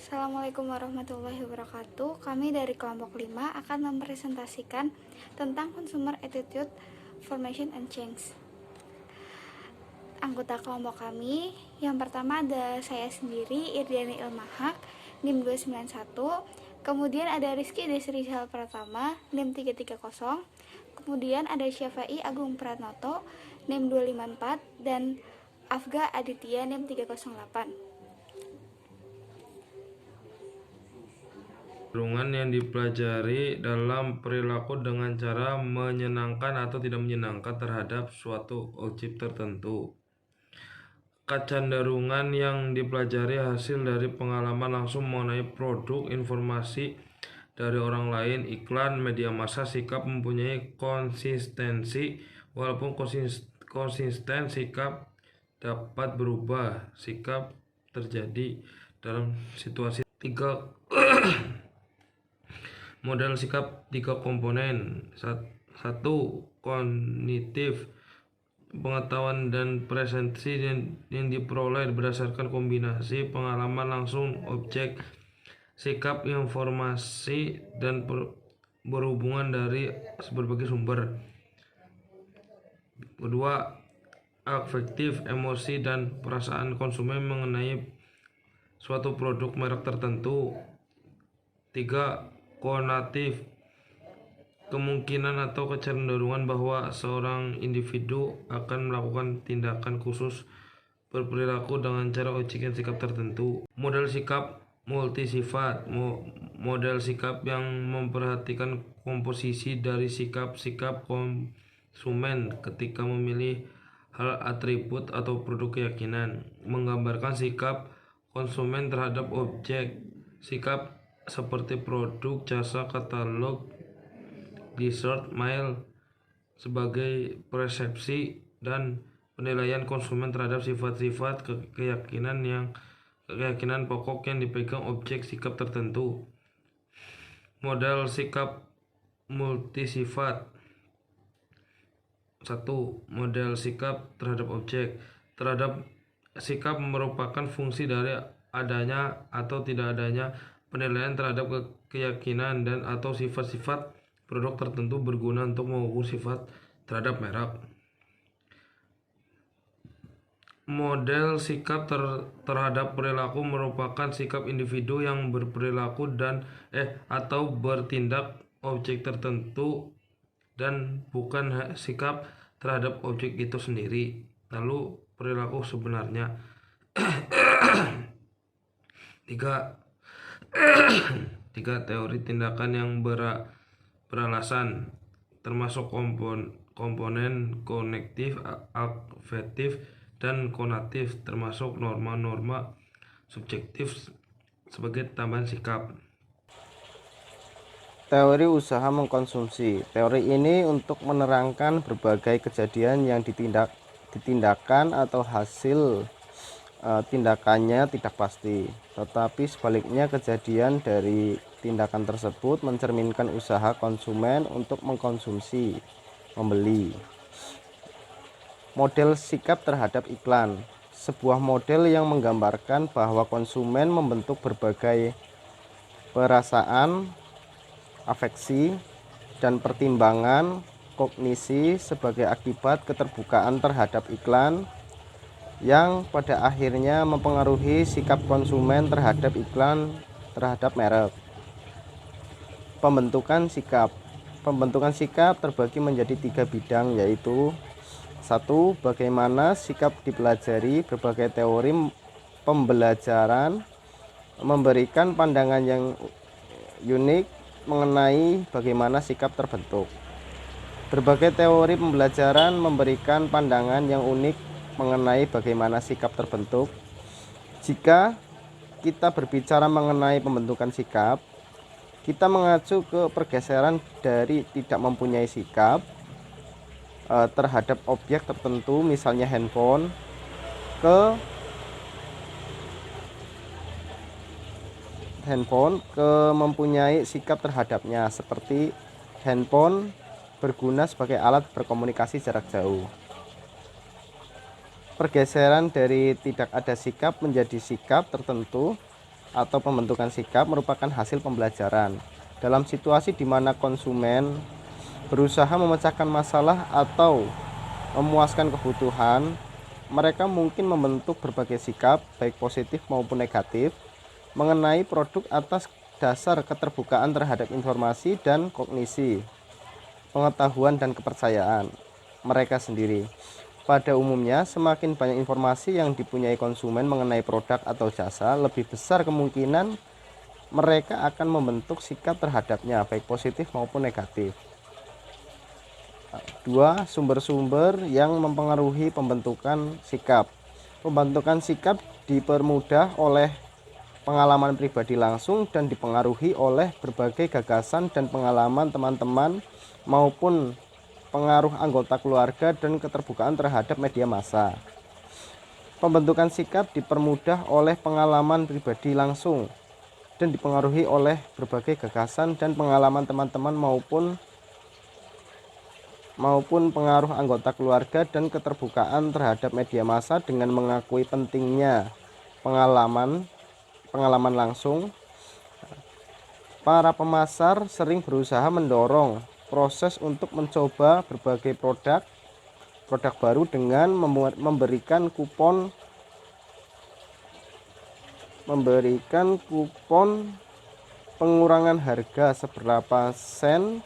Assalamualaikum warahmatullahi wabarakatuh. Kami dari kelompok 5 akan mempresentasikan tentang Consumer Attitude Formation and Change. Anggota kelompok kami yang pertama ada saya sendiri, Irdiani Ilmahak, NIM 291. Kemudian ada Rizky Desrizal Pratama, NIM 330. Kemudian ada Syafai Agung Pranoto, NIM 254, dan Afga Aditya, NIM 308. Kecenderungan yang dipelajari dalam perilaku dengan cara menyenangkan atau tidak menyenangkan terhadap suatu objek tertentu. Kecenderungan yang dipelajari hasil dari pengalaman langsung mengenai produk, informasi dari orang lain, iklan, media massa. Sikap mempunyai konsistensi. Walaupun konsisten, sikap dapat berubah. Sikap terjadi dalam situasi tiga model sikap tiga komponen. Satu, kognitif, pengetahuan dan persepsi yang diperoleh berdasarkan kombinasi pengalaman langsung, objek, sikap, informasi, dan berhubungan dari berbagai sumber. Kedua, afektif, emosi dan perasaan konsumen mengenai suatu produk merek tertentu. Tiga, konatif, kemungkinan atau kecenderungan bahwa seorang individu akan melakukan tindakan khusus berperilaku dengan cara objek dan sikap tertentu. Model sikap multisifat, model sikap yang memperhatikan komposisi dari sikap-sikap konsumen ketika memilih hal, atribut atau produk keyakinan, menggambarkan sikap konsumen terhadap objek. Sikap seperti produk, jasa, katalog, dessert, mail sebagai persepsi dan penilaian konsumen terhadap sifat-sifat keyakinan pokok yang dipegang objek sikap tertentu. Model sikap multisifat. 1. Model sikap terhadap objek. Terhadap sikap merupakan fungsi dari adanya atau tidak adanya penilaian terhadap keyakinan dan atau sifat-sifat produk tertentu berguna untuk mengukur sifat terhadap merek. Model sikap terhadap perilaku merupakan sikap individu yang berperilaku dan atau bertindak objek tertentu dan bukan sikap terhadap objek itu sendiri. Lalu perilaku sebenarnya. 3. Teori tindakan yang beralasan, termasuk komponen kognitif, afektif, dan konatif, termasuk norma-norma subjektif sebagai tambahan sikap. Teori usaha mengkonsumsi. Teori ini untuk menerangkan berbagai kejadian yang ditindakan atau hasil tindakannya tidak pasti, tetapi sebaliknya kejadian dari tindakan tersebut mencerminkan usaha konsumen untuk mengkonsumsi, membeli. Model sikap terhadap iklan. Sebuah model yang menggambarkan bahwa konsumen membentuk berbagai perasaan, afeksi, dan pertimbangan kognisi sebagai akibat keterbukaan terhadap iklan yang pada akhirnya mempengaruhi sikap konsumen terhadap iklan terhadap merek. Pembentukan sikap. Pembentukan sikap terbagi menjadi 3 bidang, yaitu 1. Bagaimana sikap dipelajari. Berbagai teori pembelajaran memberikan pandangan yang unik mengenai bagaimana sikap terbentuk. Berbagai teori pembelajaran memberikan pandangan yang unik mengenai bagaimana sikap terbentuk. Jika kita berbicara mengenai pembentukan sikap, kita mengacu ke pergeseran dari tidak mempunyai sikap terhadap objek tertentu, misalnya handphone, ke mempunyai sikap terhadapnya, seperti handphone berguna sebagai alat berkomunikasi jarak jauh. Pergeseran dari tidak ada sikap menjadi sikap tertentu atau pembentukan sikap merupakan hasil pembelajaran. Dalam situasi di mana konsumen berusaha memecahkan masalah atau memuaskan kebutuhan, mereka mungkin membentuk berbagai sikap, baik positif maupun negatif, mengenai produk atas dasar keterbukaan terhadap informasi dan kognisi, pengetahuan dan kepercayaan mereka sendiri. Pada umumnya, semakin banyak informasi yang dipunyai konsumen mengenai produk atau jasa, lebih besar kemungkinan mereka akan membentuk sikap terhadapnya, baik positif maupun negatif. 2. Sumber-sumber yang mempengaruhi pembentukan sikap. Pembentukan sikap dipermudah oleh pengalaman pribadi langsung dan dipengaruhi oleh berbagai gagasan dan pengalaman teman-teman maupun pengaruh anggota keluarga dan keterbukaan terhadap media massa. Pembentukan sikap dipermudah oleh pengalaman pribadi langsung dan dipengaruhi oleh berbagai gagasan dan pengalaman teman-teman maupun pengaruh anggota keluarga dan keterbukaan terhadap media massa dengan mengakui pentingnya pengalaman langsung. Para pemasar sering berusaha mendorong proses untuk mencoba berbagai produk baru dengan memberikan kupon pengurangan harga seberapa sen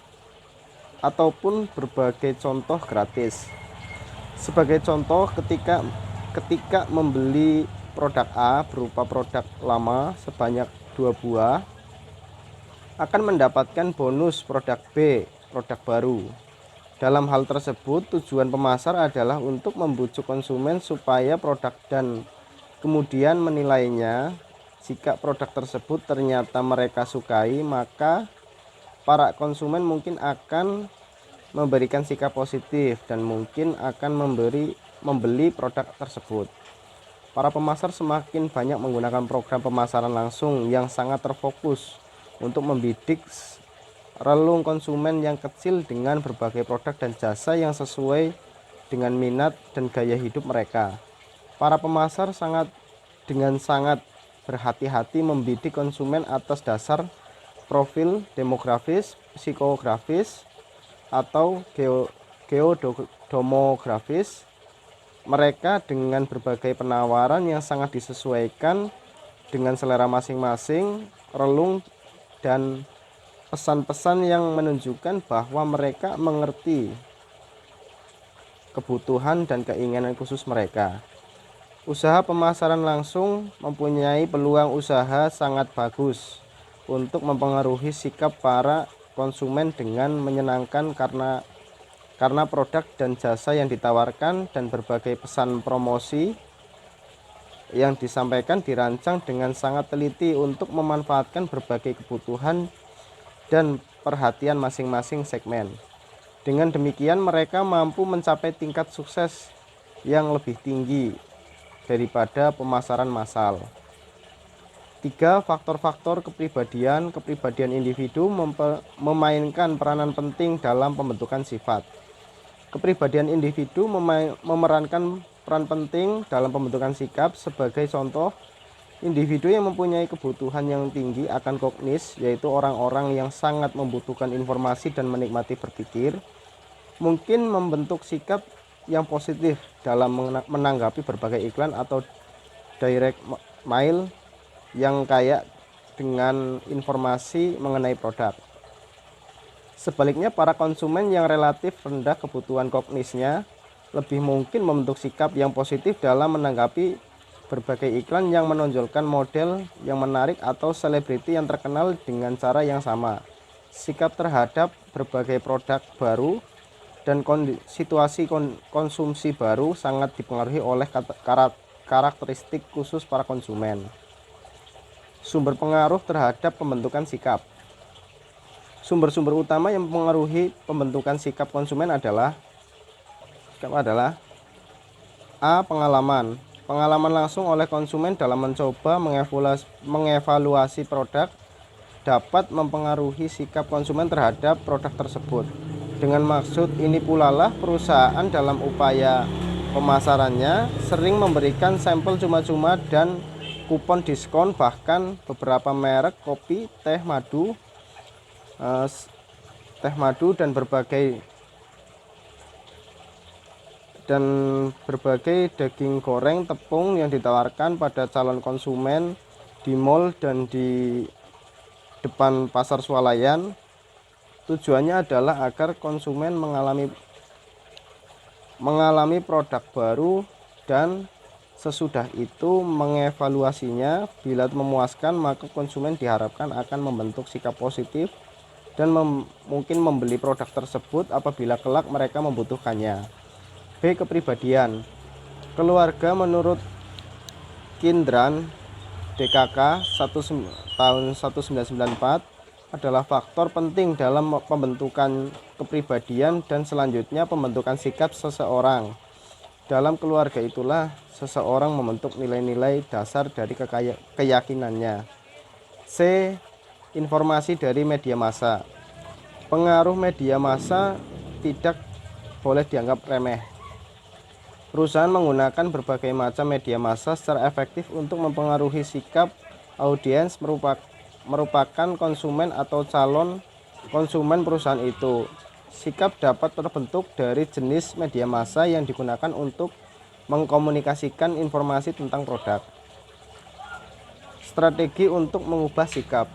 ataupun berbagai contoh gratis. Sebagai contoh, ketika membeli produk A berupa produk lama sebanyak 2 buah akan mendapatkan bonus produk B, produk baru. Dalam hal tersebut, tujuan pemasar adalah untuk membujuk konsumen supaya produk dan kemudian menilainya. Jika produk tersebut ternyata mereka sukai, maka para konsumen mungkin akan memberikan sikap positif dan mungkin akan membeli produk tersebut. Para pemasar semakin banyak menggunakan program pemasaran langsung yang sangat terfokus untuk membidik relung konsumen yang kecil dengan berbagai produk dan jasa yang sesuai dengan minat dan gaya hidup mereka. Para pemasar sangat berhati-hati membidik konsumen atas dasar profil demografis, psikografis, atau geodemografis mereka dengan berbagai penawaran yang sangat disesuaikan dengan selera masing-masing relung dan pesan-pesan yang menunjukkan bahwa mereka mengerti kebutuhan dan keinginan khusus mereka. Usaha pemasaran langsung mempunyai peluang usaha sangat bagus untuk mempengaruhi sikap para konsumen dengan menyenangkan karena produk dan jasa yang ditawarkan dan berbagai pesan promosi yang disampaikan dirancang dengan sangat teliti untuk memanfaatkan berbagai kebutuhan dan perhatian masing-masing segmen. Dengan demikian mereka mampu mencapai tingkat sukses yang lebih tinggi daripada pemasaran massal. 3. Faktor-faktor kepribadian individu memainkan peranan penting dalam pembentukan sifat. Kepribadian individu memerankan peran penting dalam pembentukan sikap. Sebagai contoh, individu yang mempunyai kebutuhan yang tinggi akan kognis, yaitu orang-orang yang sangat membutuhkan informasi dan menikmati berpikir, mungkin membentuk sikap yang positif dalam menanggapi berbagai iklan atau direct mail yang kaya dengan informasi mengenai produk. Sebaliknya, para konsumen yang relatif rendah kebutuhan kognisnya lebih mungkin membentuk sikap yang positif dalam menanggapi berbagai iklan yang menonjolkan model yang menarik atau selebriti yang terkenal dengan cara yang sama. Sikap terhadap berbagai produk baru dan situasi konsumsi baru sangat dipengaruhi oleh karakteristik khusus para konsumen. Sumber pengaruh terhadap pembentukan sikap. Sumber-sumber utama yang mempengaruhi pembentukan sikap konsumen adalah A. Pengalaman langsung oleh konsumen dalam mencoba mengevaluasi produk dapat mempengaruhi sikap konsumen terhadap produk tersebut. Dengan maksud ini pula lah perusahaan dalam upaya pemasarannya sering memberikan sampel cuma-cuma dan kupon diskon, bahkan beberapa merek kopi, teh madu dan berbagai daging goreng tepung yang ditawarkan pada calon konsumen di mal dan di depan pasar swalayan. Tujuannya adalah agar konsumen mengalami produk baru dan sesudah itu mengevaluasinya. Bila memuaskan, maka konsumen diharapkan akan membentuk sikap positif dan mungkin membeli produk tersebut apabila kelak mereka membutuhkannya. B. Kepribadian. Keluarga menurut Kindran DKK tahun 1994 adalah faktor penting dalam pembentukan kepribadian dan selanjutnya pembentukan sikap seseorang. Dalam keluarga itulah seseorang membentuk nilai-nilai dasar dari keyakinannya. C. Informasi dari media massa. Pengaruh media massa tidak boleh dianggap remeh. Perusahaan menggunakan berbagai macam media massa secara efektif untuk mempengaruhi sikap audiens merupakan konsumen atau calon konsumen perusahaan itu. Sikap dapat terbentuk dari jenis media massa yang digunakan untuk mengkomunikasikan informasi tentang produk. Strategi untuk mengubah sikap.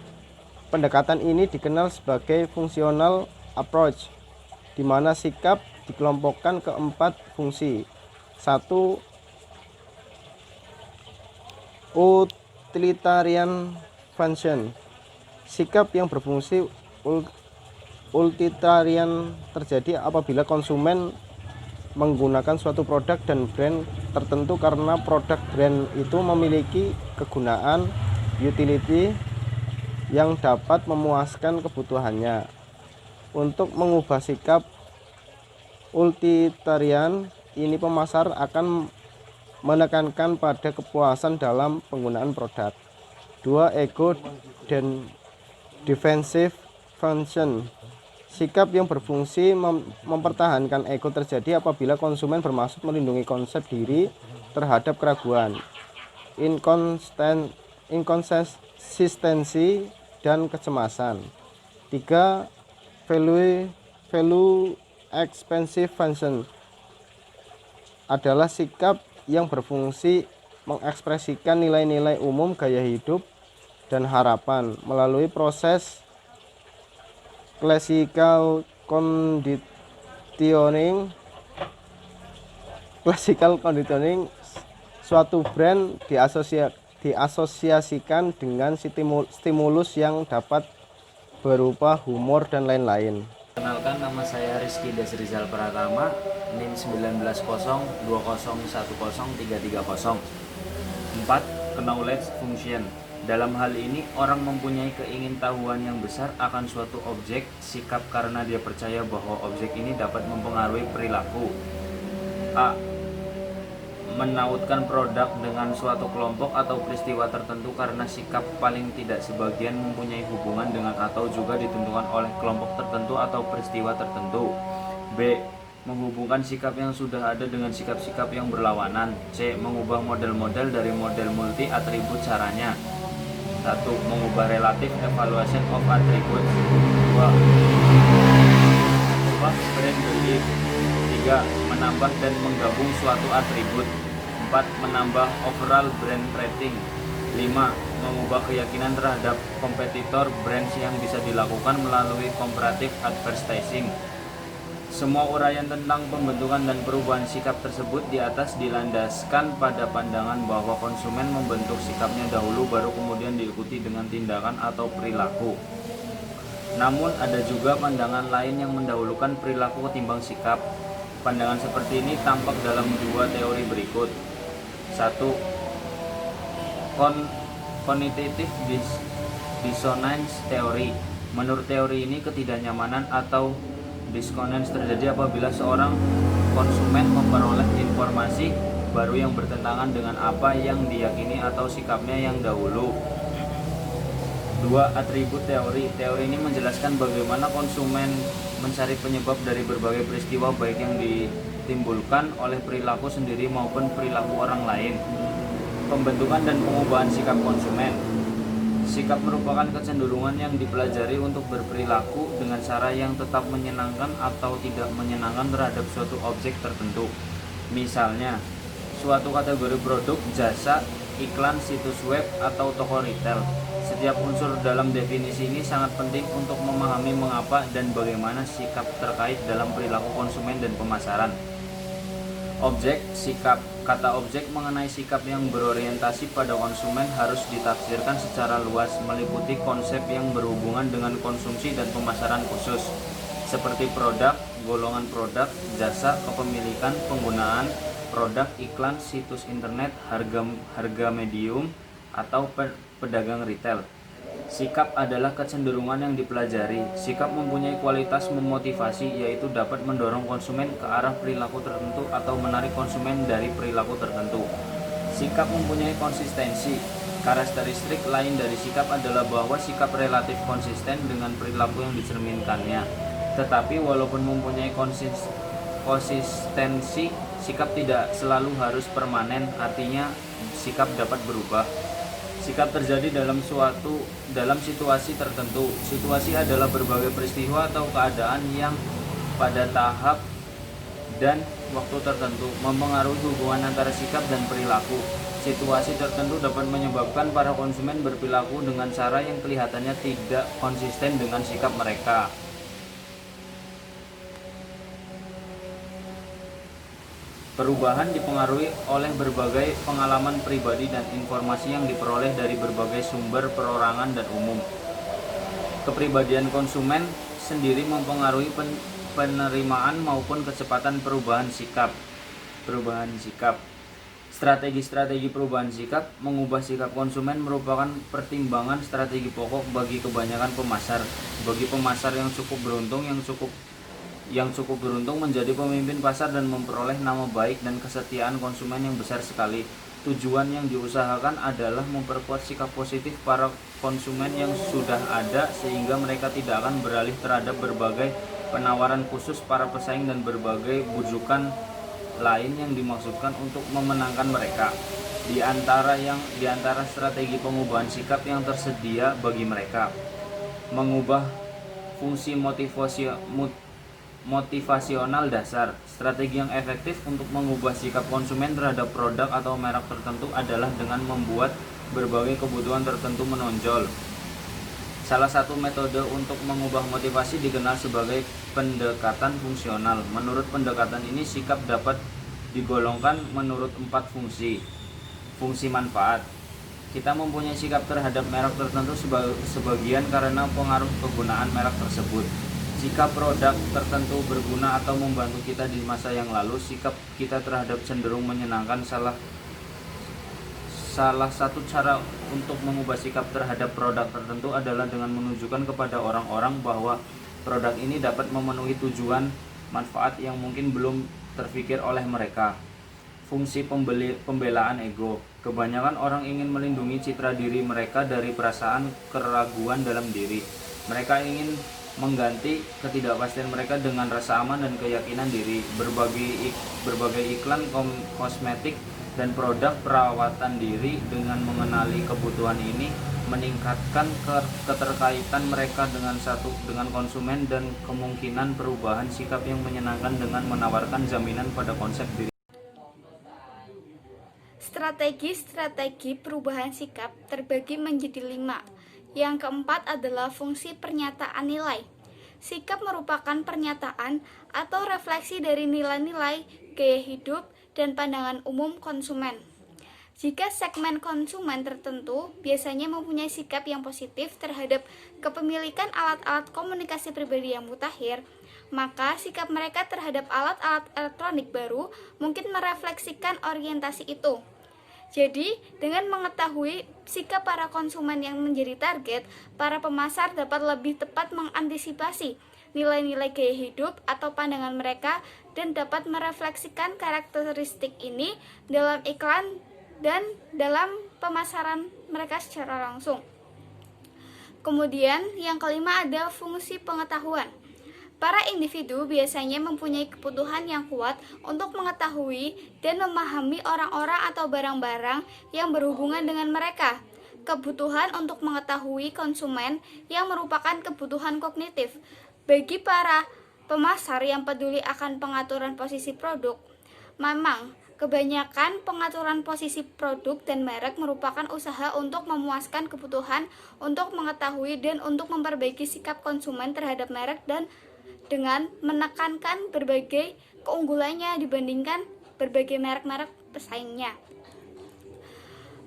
Pendekatan ini dikenal sebagai functional approach, di mana sikap dikelompokkan ke 4 fungsi. 1. Utilitarian function. Sikap yang berfungsi utilitarian terjadi apabila konsumen menggunakan suatu produk dan brand tertentu karena produk brand itu memiliki kegunaan utility yang dapat memuaskan kebutuhannya. Untuk mengubah sikap utilitarian ini, pemasar akan menekankan pada kepuasan dalam penggunaan produk. 2. Ego dan defensive function. Sikap yang berfungsi mempertahankan ego terjadi apabila konsumen bermaksud melindungi konsep diri terhadap keraguan, inkonsistensi, dan kecemasan. 3. Value expensive function adalah sikap yang berfungsi mengekspresikan nilai-nilai umum, gaya hidup, dan harapan melalui proses classical conditioning. Suatu brand diasosiasikan dengan stimulus yang dapat berupa humor dan lain-lain. Kenalkan, nama saya Rizky Desrizal Pratama, NIM 1902010330. 4. Knowledge function. Dalam hal ini, orang mempunyai keingintahuan yang besar akan suatu objek, sikap karena dia percaya bahwa objek ini dapat mempengaruhi perilaku. A. Menautkan produk dengan suatu kelompok atau peristiwa tertentu karena sikap paling tidak sebagian mempunyai hubungan dengan atau juga ditentukan oleh kelompok tertentu atau peristiwa tertentu. B. Menghubungkan sikap yang sudah ada dengan sikap-sikap yang berlawanan. C. Mengubah model-model dari model multi atribut. Caranya: 1. Mengubah relative evaluation of attributes. 2. Mengubah brand belief. 3. Menambah dan menggabung suatu atribut. 4. Menambah overall brand rating. 5. Mengubah keyakinan terhadap kompetitor brands yang bisa dilakukan melalui comparative advertising. Semua uraian tentang pembentukan dan perubahan sikap tersebut di atas dilandaskan pada pandangan bahwa konsumen membentuk sikapnya dahulu baru kemudian diikuti dengan tindakan atau perilaku. Namun ada juga pandangan lain yang mendahulukan perilaku ketimbang sikap. Pandangan seperti ini tampak dalam 2 teori berikut. 1. Cognitive dissonance theory. Menurut teori ini, ketidaknyamanan atau dissonance terjadi apabila seorang konsumen memperoleh informasi baru yang bertentangan dengan apa yang diyakini atau sikapnya yang dahulu. 2. Atribut teori. Teori ini menjelaskan bagaimana konsumen mencari penyebab dari berbagai peristiwa baik yang ditimbulkan oleh perilaku sendiri maupun perilaku orang lain. Pembentukan dan pengubahan sikap konsumen. Sikap merupakan kecenderungan yang dipelajari untuk berperilaku dengan cara yang tetap menyenangkan atau tidak menyenangkan terhadap suatu objek tertentu. Misalnya, suatu kategori produk, jasa, iklan, situs web, atau toko retail. Setiap unsur dalam definisi ini sangat penting untuk memahami mengapa dan bagaimana sikap terkait dalam perilaku konsumen dan pemasaran. Objek, sikap. Kata objek mengenai sikap yang berorientasi pada konsumen harus ditafsirkan secara luas, meliputi konsep yang berhubungan dengan konsumsi dan pemasaran khusus, seperti produk, golongan produk, jasa, kepemilikan, penggunaan, produk, iklan, situs internet, harga medium, atau pedagang retail. Sikap adalah kecenderungan yang dipelajari. Sikap mempunyai kualitas memotivasi, yaitu dapat mendorong konsumen ke arah perilaku tertentu atau menarik konsumen dari perilaku tertentu. Sikap mempunyai konsistensi. Karakteristik lain dari sikap adalah bahwa sikap relatif konsisten dengan perilaku yang dicerminkannya. Tetapi walaupun mempunyai konsistensi, sikap tidak selalu harus permanen, artinya sikap dapat berubah. Sikap terjadi dalam situasi tertentu. Situasi adalah berbagai peristiwa atau keadaan yang pada tahap dan waktu tertentu mempengaruhi hubungan antara sikap dan perilaku. Situasi tertentu dapat menyebabkan para konsumen berperilaku dengan cara yang kelihatannya tidak konsisten dengan sikap mereka. Perubahan dipengaruhi oleh berbagai pengalaman pribadi dan informasi yang diperoleh dari berbagai sumber perorangan dan umum. Kepribadian konsumen sendiri mempengaruhi penerimaan maupun kecepatan perubahan sikap. Strategi-strategi perubahan sikap. Mengubah sikap konsumen merupakan pertimbangan strategi pokok bagi kebanyakan pemasar. Bagi pemasar yang cukup beruntung menjadi pemimpin pasar dan memperoleh nama baik dan kesetiaan konsumen yang besar sekali. Tujuan yang diusahakan adalah memperkuat sikap positif para konsumen yang sudah ada sehingga mereka tidak akan beralih terhadap berbagai penawaran khusus para pesaing dan berbagai bujukan lain yang dimaksudkan untuk memenangkan mereka. Di antara strategi pengubahan sikap yang tersedia bagi mereka, mengubah fungsi motivasional dasar. Strategi yang efektif untuk mengubah sikap konsumen terhadap produk atau merek tertentu adalah dengan membuat berbagai kebutuhan tertentu menonjol. Salah satu metode untuk mengubah motivasi dikenal sebagai pendekatan fungsional. Menurut pendekatan ini, sikap dapat digolongkan menurut 4 fungsi. Fungsi manfaat. Kita mempunyai sikap terhadap merek tertentu sebagian karena pengaruh penggunaan merek tersebut. Jika produk tertentu berguna atau membantu kita di masa yang lalu, sikap kita terhadap cenderung menyenangkan. Salah satu cara untuk mengubah sikap terhadap produk tertentu adalah dengan menunjukkan kepada orang-orang bahwa produk ini dapat memenuhi tujuan manfaat yang mungkin belum terpikir oleh mereka. Fungsi pembelaan ego. Kebanyakan orang ingin melindungi citra diri mereka dari perasaan keraguan dalam diri. Mereka ingin mengganti ketidakpastian mereka dengan rasa aman dan keyakinan diri. Berbagai iklan kosmetik dan produk perawatan diri dengan mengenali kebutuhan ini meningkatkan keterkaitan mereka dengan konsumen dan kemungkinan perubahan sikap yang menyenangkan dengan menawarkan jaminan pada konsep diri. Strategi perubahan sikap terbagi menjadi 5. Yang keempat adalah fungsi pernyataan nilai. Sikap merupakan pernyataan atau refleksi dari nilai-nilai, gaya hidup, dan pandangan umum konsumen. Jika segmen konsumen tertentu biasanya mempunyai sikap yang positif terhadap kepemilikan alat-alat komunikasi pribadi yang mutakhir, maka sikap mereka terhadap alat-alat elektronik baru mungkin merefleksikan orientasi itu. Jadi, dengan mengetahui sikap para konsumen yang menjadi target, para pemasar dapat lebih tepat mengantisipasi nilai-nilai gaya hidup atau pandangan mereka dan dapat merefleksikan karakteristik ini dalam iklan dan dalam pemasaran mereka secara langsung. Kemudian, yang kelima ada fungsi pengetahuan. Para individu biasanya mempunyai kebutuhan yang kuat untuk mengetahui dan memahami orang-orang atau barang-barang yang berhubungan dengan mereka. Kebutuhan untuk mengetahui konsumen yang merupakan kebutuhan kognitif. Bagi para pemasar yang peduli akan pengaturan posisi produk, memang kebanyakan pengaturan posisi produk dan merek merupakan usaha untuk memuaskan kebutuhan untuk mengetahui dan untuk memperbaiki sikap konsumen terhadap merek dan dengan menekankan berbagai keunggulannya dibandingkan berbagai merek-merek pesaingnya.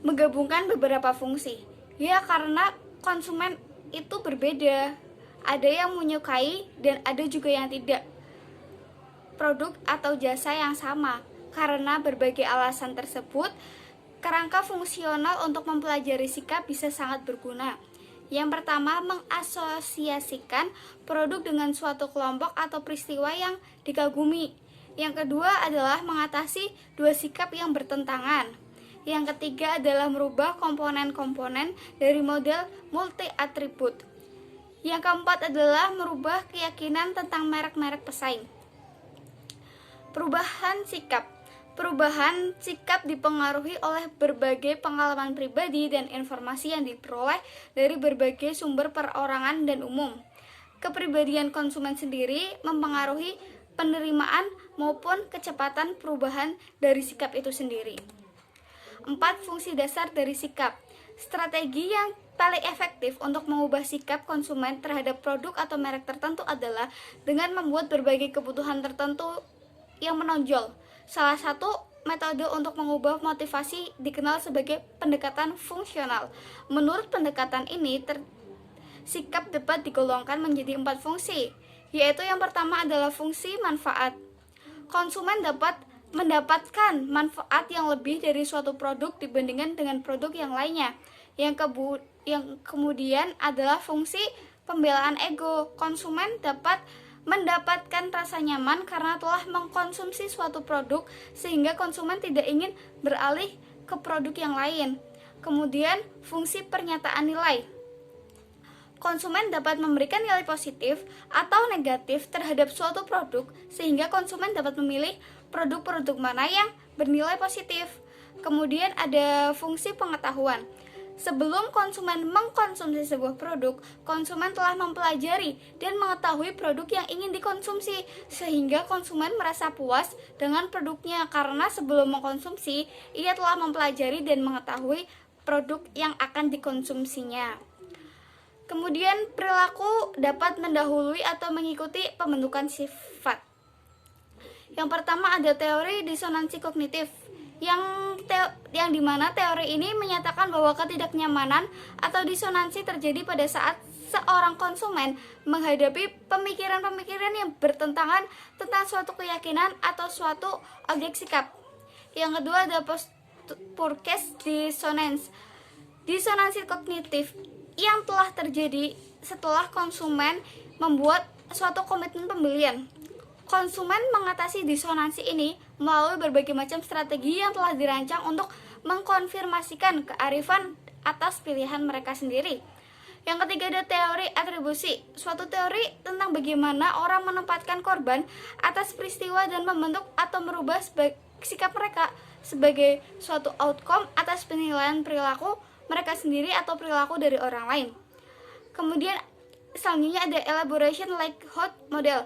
Menggabungkan beberapa fungsi. Ya, karena konsumen itu berbeda. Ada yang menyukai dan ada juga yang tidak produk atau jasa yang sama. Karena berbagai alasan tersebut, kerangka fungsional untuk mempelajari sikap bisa sangat berguna. Yang pertama, mengasosiasikan produk dengan suatu kelompok atau peristiwa yang dikagumi. Yang kedua adalah mengatasi dua sikap yang bertentangan. Yang ketiga adalah merubah komponen-komponen dari model multi-atribut. Yang keempat adalah merubah keyakinan tentang merek-merek pesaing. Perubahan sikap. Perubahan sikap dipengaruhi oleh berbagai pengalaman pribadi dan informasi yang diperoleh dari berbagai sumber perorangan dan umum. Kepribadian konsumen sendiri mempengaruhi penerimaan maupun kecepatan perubahan dari sikap itu sendiri. 4. Fungsi dasar dari sikap. Strategi yang paling efektif untuk mengubah sikap konsumen terhadap produk atau merek tertentu adalah dengan membuat berbagai kebutuhan tertentu yang menonjol. Salah satu metode untuk mengubah motivasi dikenal sebagai pendekatan fungsional. Menurut pendekatan ini, sikap dapat digolongkan menjadi 4 fungsi, yaitu yang pertama adalah fungsi manfaat. Konsumen dapat mendapatkan manfaat yang lebih dari suatu produk dibandingkan dengan produk yang lainnya. Yang kemudian adalah fungsi pembelaan ego. Konsumen dapat mendapatkan rasa nyaman karena telah mengkonsumsi suatu produk sehingga konsumen tidak ingin beralih ke produk yang lain. Kemudian fungsi pernyataan nilai. Konsumen dapat memberikan nilai positif atau negatif terhadap suatu produk sehingga konsumen dapat memilih produk-produk mana yang bernilai positif. Kemudian ada fungsi pengetahuan. Sebelum konsumen mengkonsumsi sebuah produk, konsumen telah mempelajari dan mengetahui produk yang ingin dikonsumsi, sehingga konsumen merasa puas dengan produknya karena sebelum mengkonsumsi, ia telah mempelajari dan mengetahui produk yang akan dikonsumsinya. Kemudian perilaku dapat mendahului atau mengikuti pembentukan sifat. Yang pertama ada teori disonansi kognitif. Yang dimana teori ini menyatakan bahwa ketidaknyamanan atau disonansi terjadi pada saat seorang konsumen menghadapi pemikiran-pemikiran yang bertentangan tentang suatu keyakinan atau suatu objek sikap. Yang kedua ada Purkes dissonance. Disonansi kognitif yang telah terjadi setelah konsumen membuat suatu komitmen pembelian. Konsumen mengatasi disonansi ini melalui berbagai macam strategi yang telah dirancang untuk mengkonfirmasikan kearifan atas pilihan mereka sendiri. Yang ketiga ada teori atribusi, suatu teori tentang bagaimana orang menempatkan korban atas peristiwa dan membentuk atau merubah sikap mereka sebagai suatu outcome atas penilaian perilaku mereka sendiri atau perilaku dari orang lain. Kemudian selanjutnya ada elaboration likelihood model,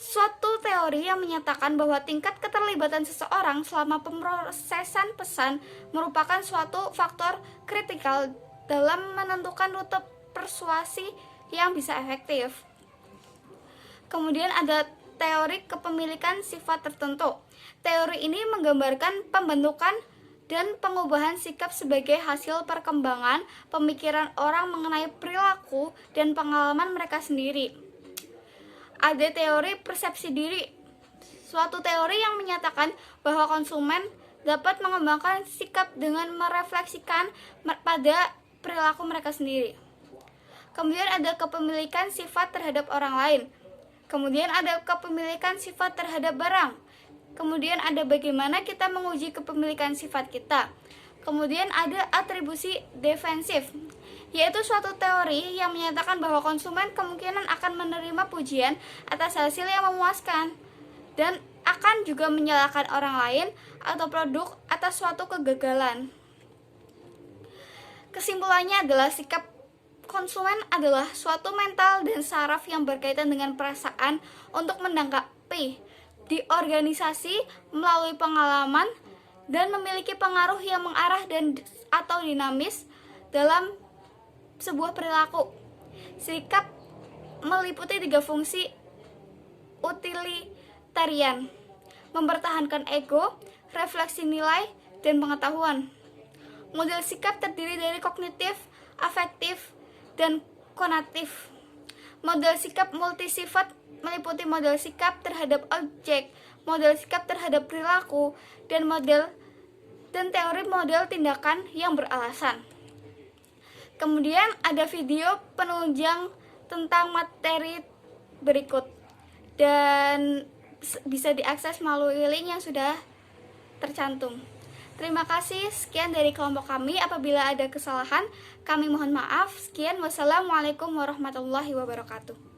suatu teori yang menyatakan bahwa tingkat keterlibatan seseorang selama pemrosesan pesan merupakan suatu faktor kritikal dalam menentukan rute persuasi yang bisa efektif. Kemudian ada teori kepemilikan sifat tertentu. Teori ini menggambarkan pembentukan dan pengubahan sikap sebagai hasil perkembangan pemikiran orang mengenai perilaku dan pengalaman mereka sendiri. Ada teori persepsi diri, suatu teori yang menyatakan bahwa konsumen dapat mengembangkan sikap dengan merefleksikan pada perilaku mereka sendiri. Kemudian ada kepemilikan sifat terhadap orang lain. Kemudian ada kepemilikan sifat terhadap barang. Kemudian ada bagaimana kita menguji kepemilikan sifat kita. Kemudian ada atribusi defensif. yaitu suatu teori yang menyatakan bahwa konsumen kemungkinan akan menerima pujian atas hasil yang memuaskan dan akan juga menyalahkan orang lain atau produk atas suatu kegagalan. Kesimpulannya adalah sikap konsumen adalah suatu mental dan saraf yang berkaitan dengan perasaan untuk menanggapi di organisasi melalui pengalaman dan memiliki pengaruh yang mengarah dan atau dinamis dalam sebuah perilaku. Sikap meliputi 3 fungsi utilitarian: mempertahankan ego, refleksi nilai, dan pengetahuan. Model sikap terdiri dari kognitif, afektif, dan konatif. Model sikap multisifat meliputi model sikap terhadap objek, model sikap terhadap perilaku, dan teori model tindakan yang beralasan. Kemudian ada video penunjang tentang materi berikut dan bisa diakses melalui link yang sudah tercantum. Terima kasih, sekian dari kelompok kami. Apabila ada kesalahan, kami mohon maaf. Sekian, wassalamualaikum warahmatullahi wabarakatuh.